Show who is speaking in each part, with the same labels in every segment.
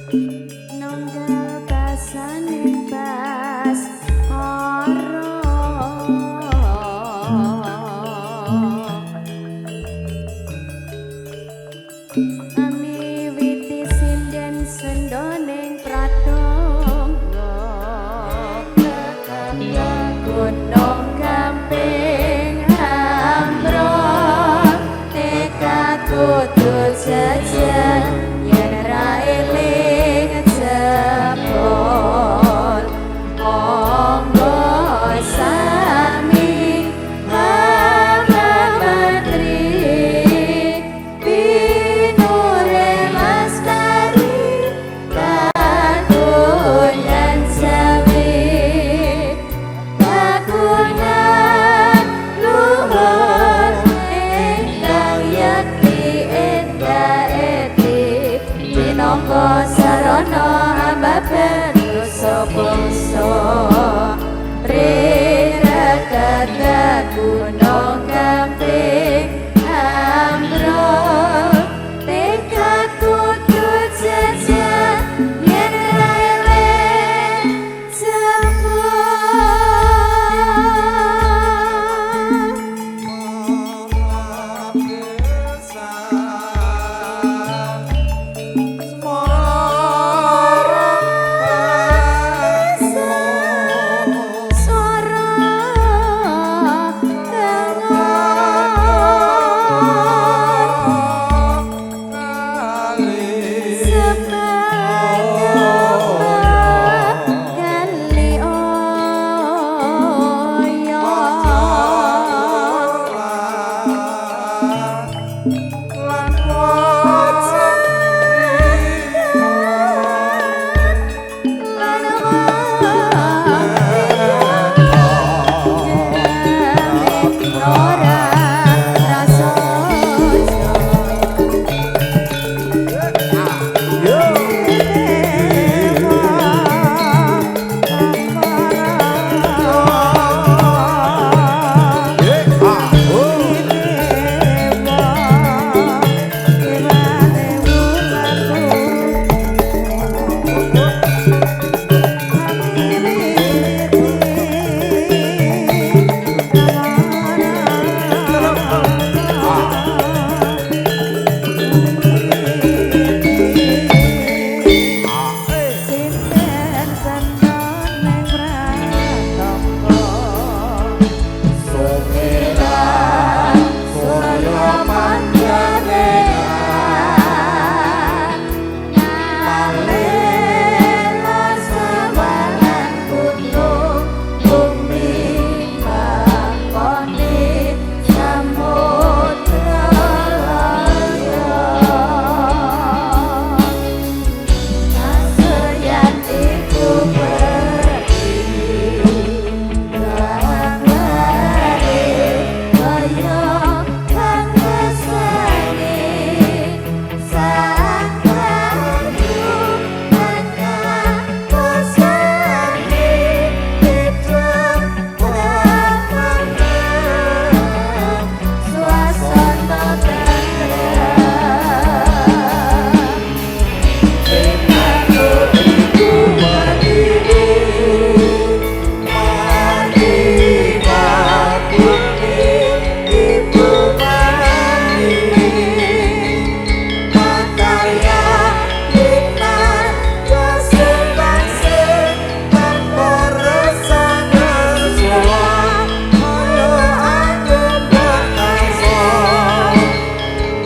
Speaker 1: nonggal basane bas ora ami witi sinden sendoning pratangga gunung gamping ambrol tekad kudu jajan yen ra eling jebol monggo sami Menteri Binure Lestari kagungan sawit kagungan luhur ingkang yakti endah eti minangka sarana ambaben dosa bangsa rerakat gunung gamping ambrol tekad kudu jajan yen ra eling jebol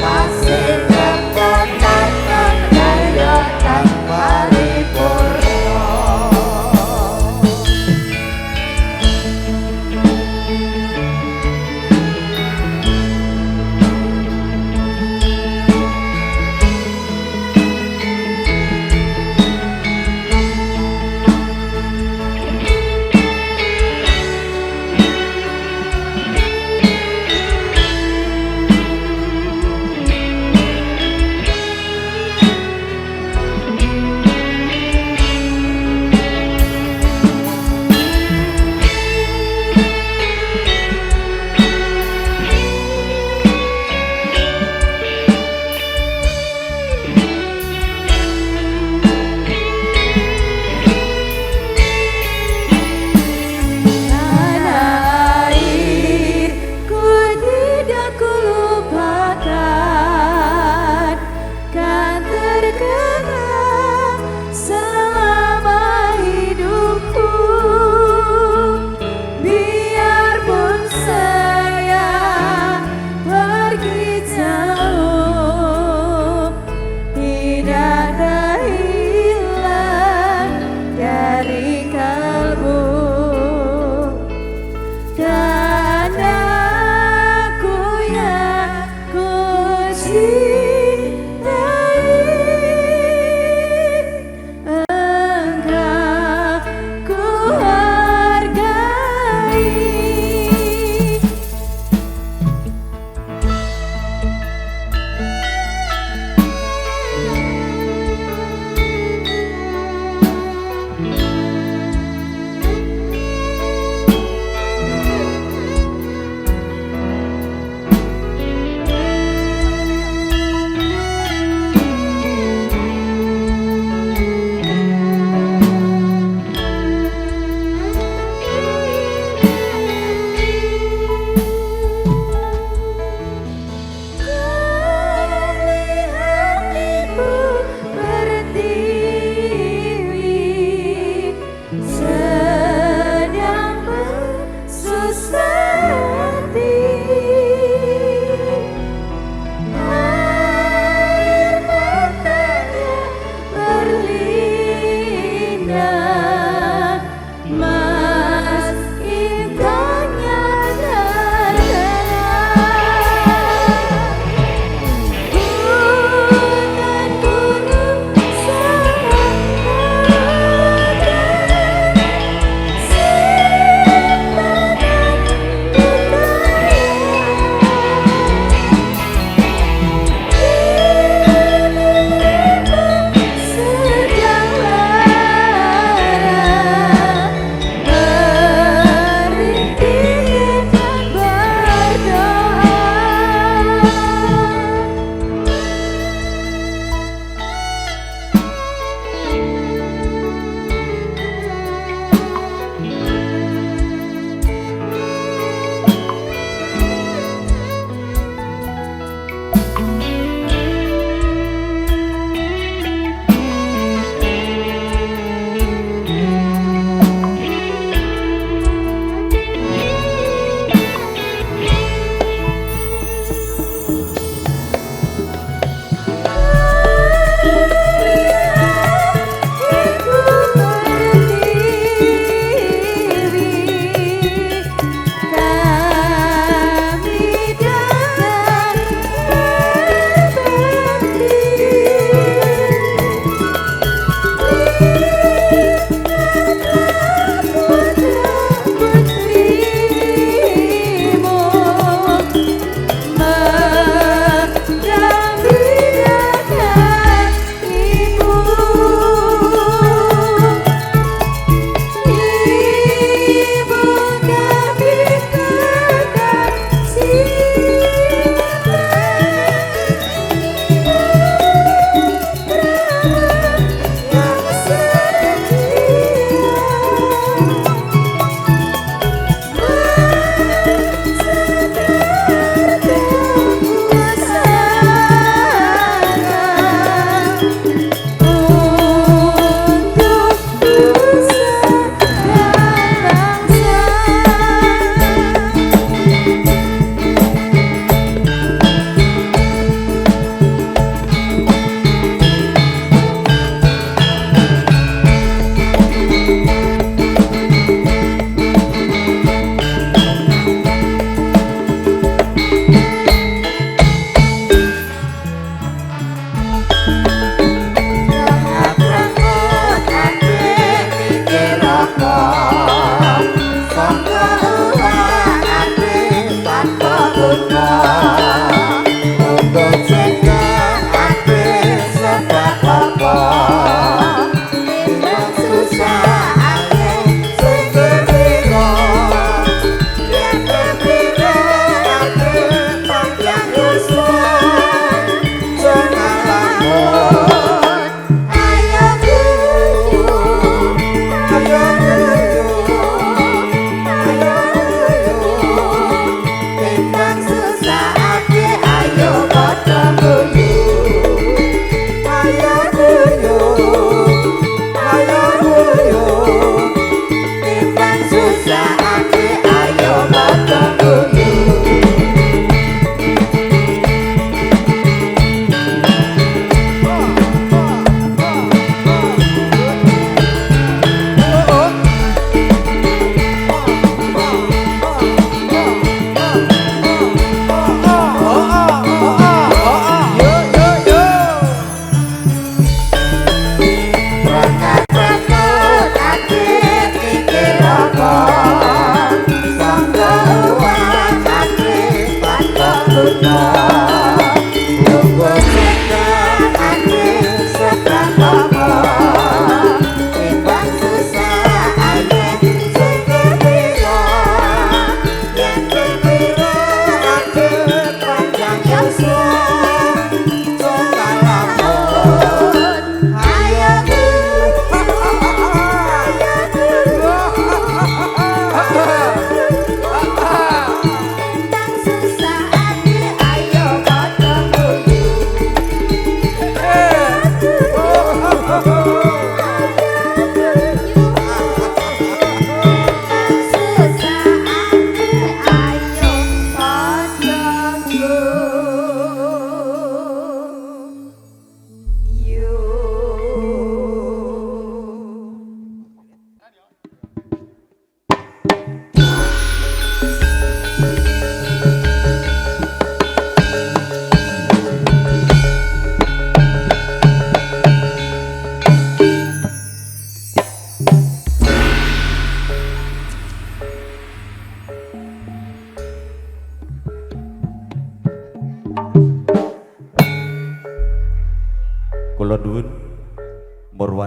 Speaker 1: Masih tetap tak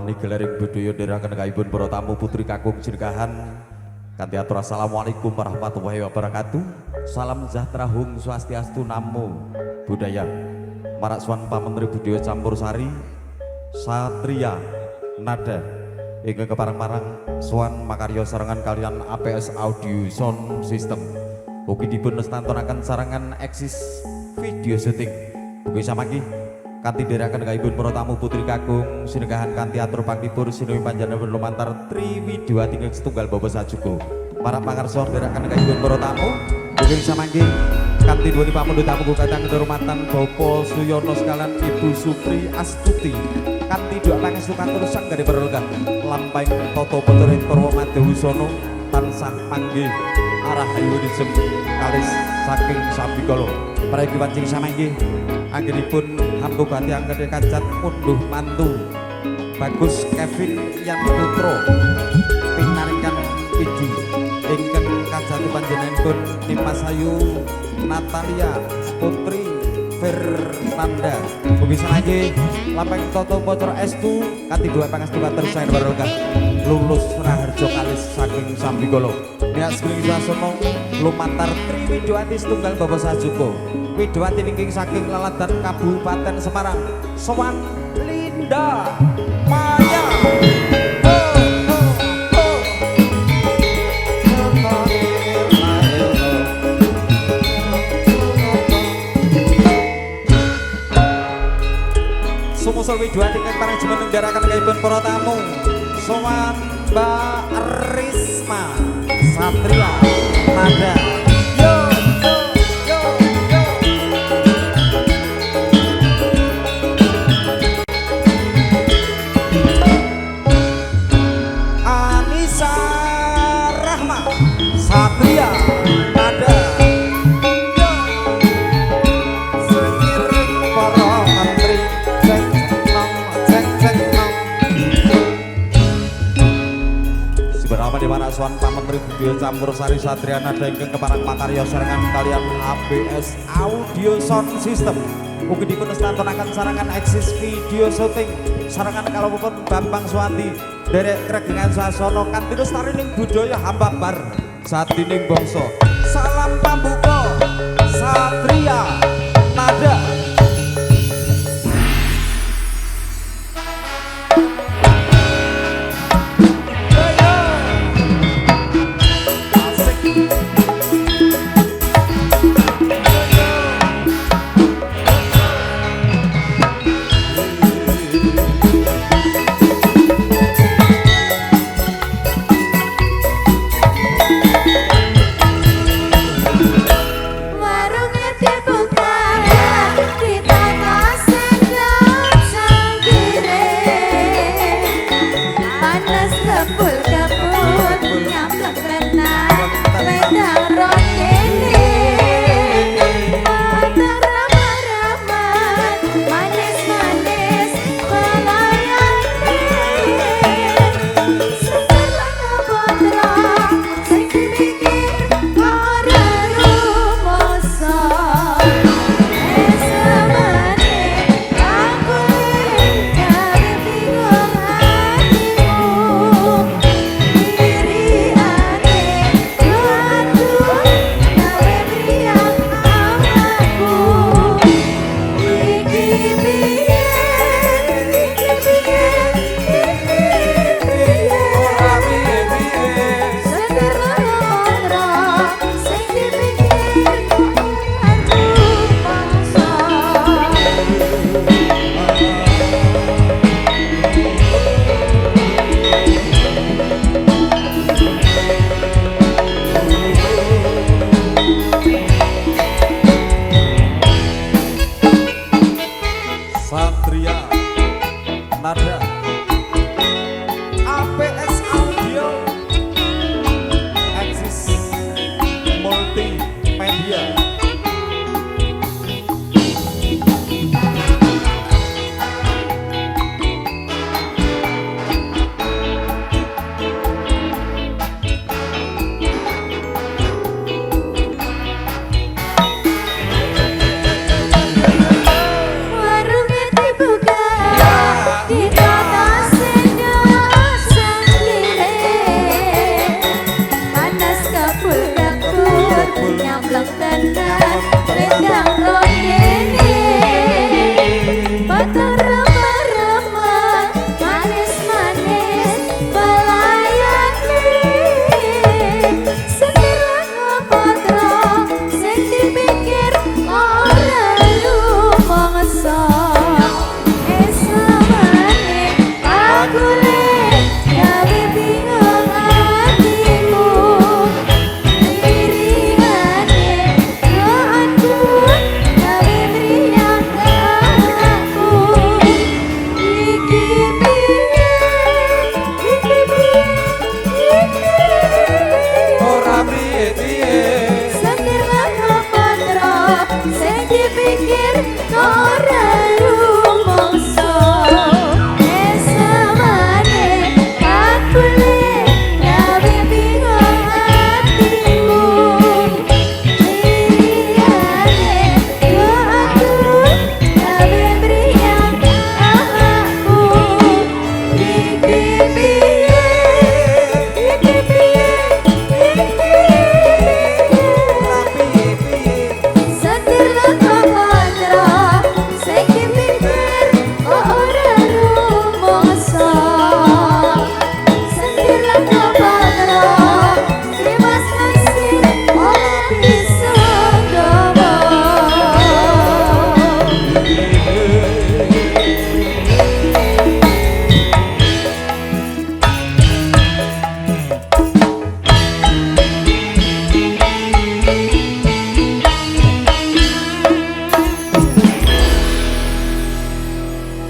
Speaker 2: wani gelaring budaya dherekaken kaipun para tamu putri kakung jenengahan kanthi atur assalamualaikum warahmatullahi wabarakatuh. Salam sejahtera hung swastiastu namo buddhaya. Marak swan pamentri budaya campursari Satria Nada ingkang keparang-parang swan makarya sarengan kalian APS Audio Sound System. Ugi dipun nestantunaken sarengan eksis video syuting. Ugi samangki kanthi dherekaken kaipun para tamu putri kakung sinegahan kanthi atur pangtipur sinuwun panjenengan lumantar Triwidyawati ingkang setunggal bapa sajuga. Para pangarsa dherekaken kaipun para tamu ugi samangki kanthi nuwun pamundhut tamu kadang kehormatan Bapak Suyono sekalian Ibu Supri Astuti kanthi doa pangestu katur sang gade berolgan lampahing tata putra Parwa Madyawisana tansah panggih arah hayunisem kalis saking Sambikala. Para ibu pancing samangki anggenipun hambuk hati angkene kacat munduh mantu Bagus Kevin Yan Putra pinaringan pidi ingkang kajati panjenenganipun Dimas Ayu Natalia Putri Fernanda. Ugi sanjay lampahing tata putra estu kanthi dua pangestu katur saen barokah lulus raharja kalis saking Sambikala. Nek sing sasana lumantar Triwidyawati setunggal bapa sajuga. Widyawati ningking saking Laladan Kabupaten Semarang. Sowan Linda Maya. Sumusul Widyawati ingkang pareng jumeneng ndherekaken kaipun para tamu. Sowan Mbak Risma Satria Nada. Satria Nada sengiring para menteri cek nong seberapa di mana suan pamentri budaya campursari Satria Nada ingkang keparang makarya sarengan kalian ABS Audio Sound System. Ugi dipun nestantunaken sarangan eksis video syuting sarangan kalopun Bambang Suwanti derek kregengan sasana kanthi lestarining budaya hambabar satining bangsa. Salam pambuka Satria Nada.
Speaker 1: Warungnya dibuka ya.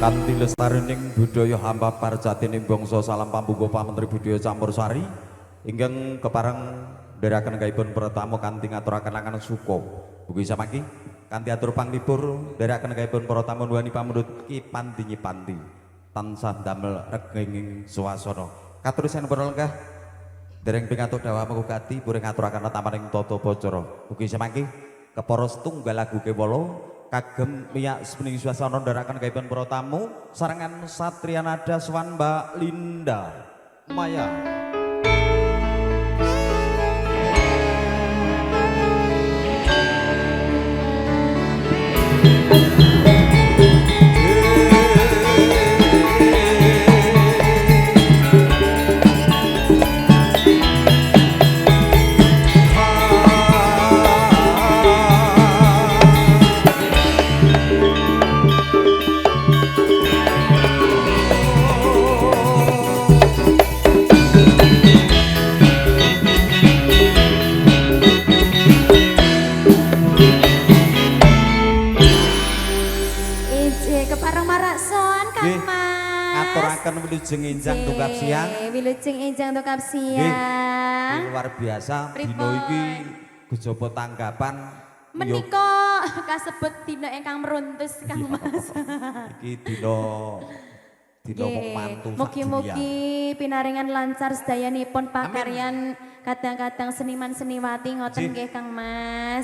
Speaker 2: kanthi lestarining budaya hamba parjatining bangsa salam pambuka Menteri Budaya Campursari ingkang kepareng ndherekaken gaipun pratamu kanthi ngaturaken akan suka buku samangki kanthi atur panglipur ndherekaken gaipun pratamu nuwuni pamundhut Ki Pandi Nyipandi tansah damel regenging swasana katurusan para lenggah dereng pingatuk dawuh mengukati puring ngaturaken tamaning tata bacara buku samangki kepara setunggal lagu kewala kagem miyak sepening suasana ndherekaken gaipun para tamu sarengan Satria Nada Swan Mbak Linda Maya. Ngaturaken wilujeng enjang tukap siang.
Speaker 1: Wilujeng enjang tukap siang.
Speaker 2: Luar biasa dina iki kejaba tanggapan
Speaker 1: menika kasebut dina ingkang meruntus Kang Mas.
Speaker 2: Iki dina mantu.
Speaker 1: Mugi-mugi pinaringan lancar sedayanipun pakaryan kadang-kadang seniman seniwati ngoten nggih Kang Mas.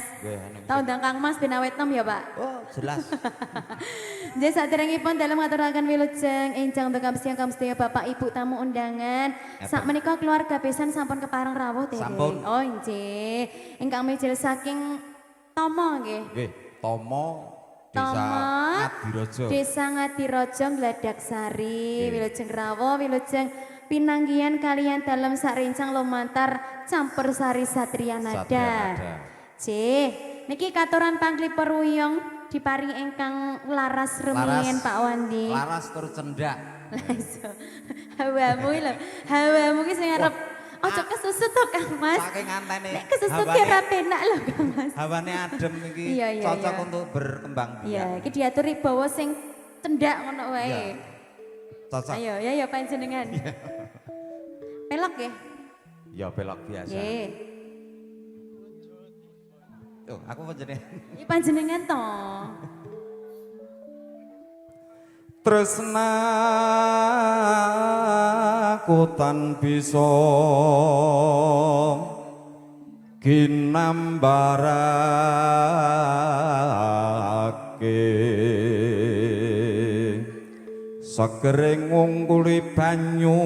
Speaker 1: Tau ndang Kang Mas ben awet nom ya Pak?
Speaker 2: Oh, jelas.
Speaker 1: Nggih saderengipun dalem ngaturaken wilujeng enjang tukap siang Kang sedaya Bapak Ibu tamu undangan. Sak menika keluarga besan sampun kepareng rawuh dereng.
Speaker 2: Sampun.
Speaker 1: Oh nggih. Ingkang mijil saking Tomo nggih.
Speaker 2: Nggih, Tomo Desa Ngadirojo.
Speaker 1: Desa Ngadirojo Gladak Sari, wilujeng rawuh, wilujeng pinanggihan kalian dalam sarencang lumantar campur sari Satria Nada. Cih, niki katuran panglipur Wuyong diparing ingkang laras rumiyin Pak Wandi.
Speaker 2: Laras tur cendak.
Speaker 1: Hawamu lho, hawamu ki sing arep ojo kesusut to Kang Mas.
Speaker 2: Saking ngantene.
Speaker 1: Nek kesusut ki ora penak lho Kang Mas.
Speaker 2: Hawane adem iki
Speaker 1: Iya,
Speaker 2: cocok
Speaker 1: iya.
Speaker 2: untuk berkembang biak.
Speaker 1: Iya, iki diaturi bawa sing cendak ngono wae.
Speaker 2: Iya. Cocok.
Speaker 1: Ayo, ya panjenengan. Pelok ya?
Speaker 2: Ya pelok biasa.
Speaker 1: Nggih.
Speaker 2: Tuh, aku panjenengan.
Speaker 1: Iki panjenengan to.
Speaker 2: Tresnaku tan bisa ginambarake segering ngungkuli banyu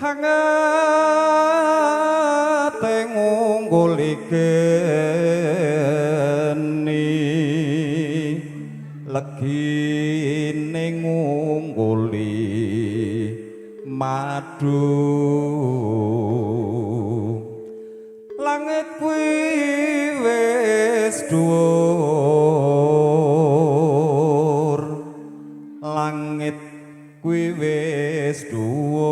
Speaker 2: hangate ngungkuli geni legine ngungkuli madu langit kuwi wis dhuwur langit kuwi wis dhuwur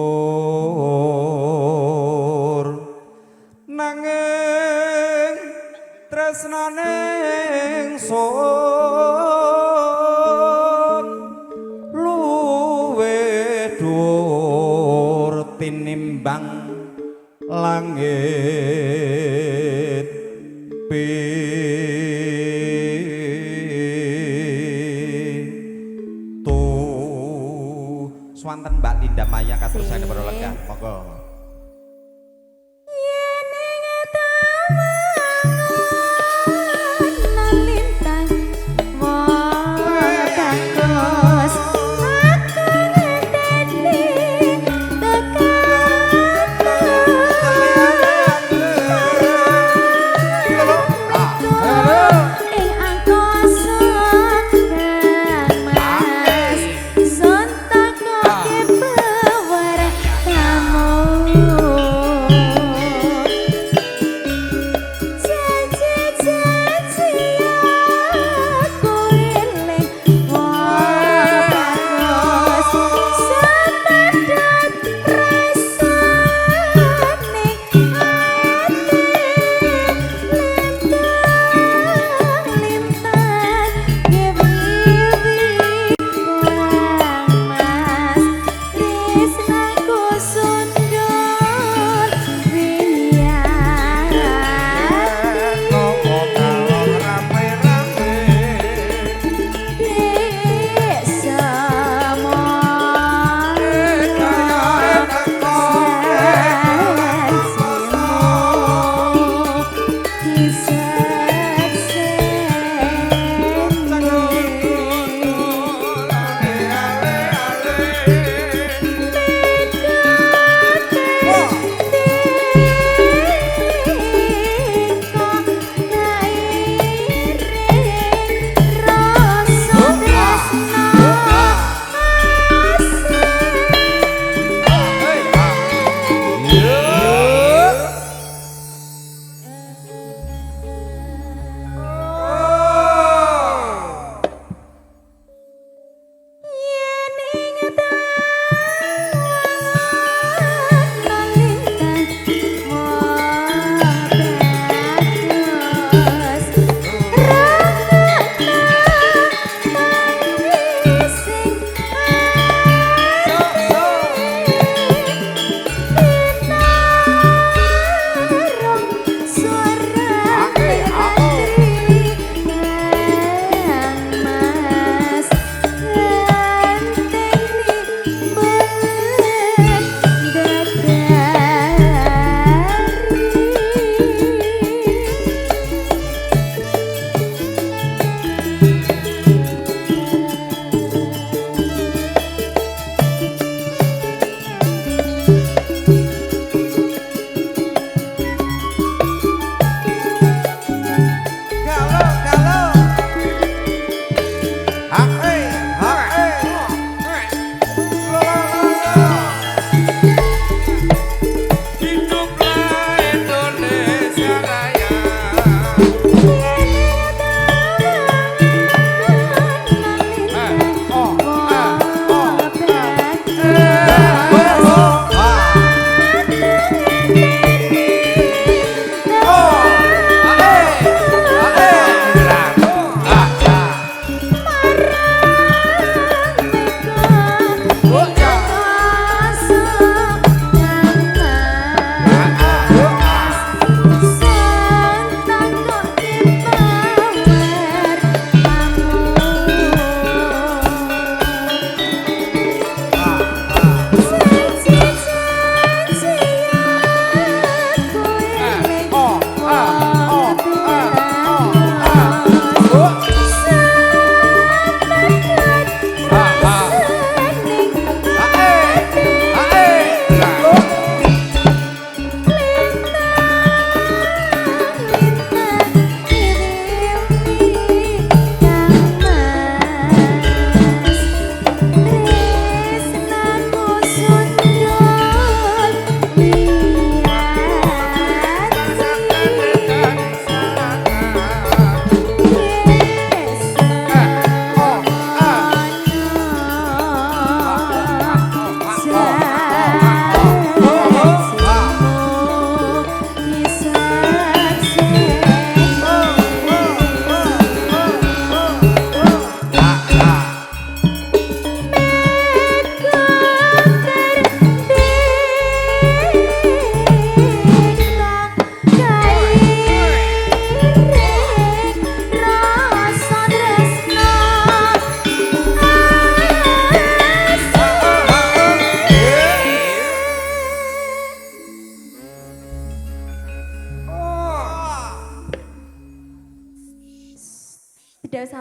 Speaker 2: nanging tresnane ingsun luwe dhuwur tinimbang langit pitu swanten Mbak Linda Maya katurusane para lega monggo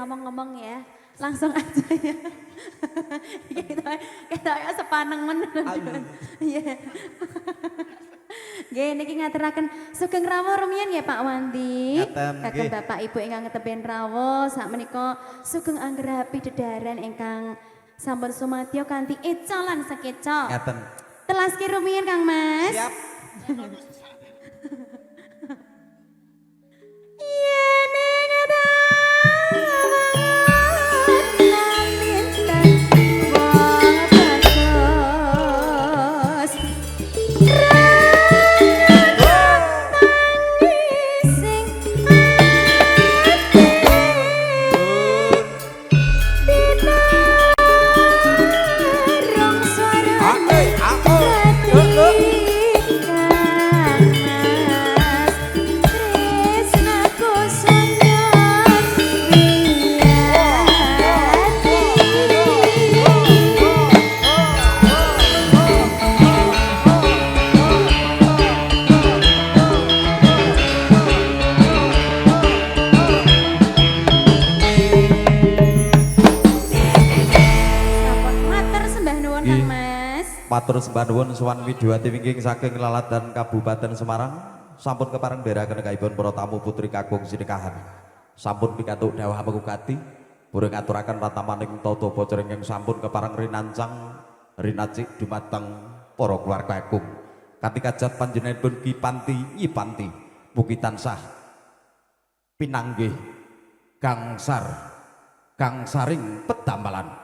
Speaker 1: ngomong ya. Langsung aja ya. Kita ya sepaneng men. Iya. Nggih niki ngaturaken sugeng rawuh rumiyin ya Pak Wandi.
Speaker 2: Ngaten,
Speaker 1: Kagem
Speaker 2: nggih.
Speaker 1: Bapak Ibu ingkang ngeteben rawuh sakmenika sugeng anggerapi dedaran ingkang sampun sumadyo kanthi eca lan sakeca.
Speaker 2: Ngaten.
Speaker 1: Telaski rumiyin Kang Mas.
Speaker 2: Siap.
Speaker 1: Yen ing dalan lintas wong bagus sing ati ditarung suarane
Speaker 2: Matur sembah nuwun sowan Widyawati wingking saking Laladan Kabupaten Semarang. Sampun kepareng ndherekaken kaibun para tamu putri kakung sinekahan. Sampun pikantuk dawuh mengukati purun ngaturaken ratamaning tata bocor ingkang sampun kepareng rinancang rinacik dumateng para keluarga kakung. Kanthi kajat panjenenganipun Ki Panti Nyi Panti mugi tansah pinanggih gangsar kang saring pedamalan.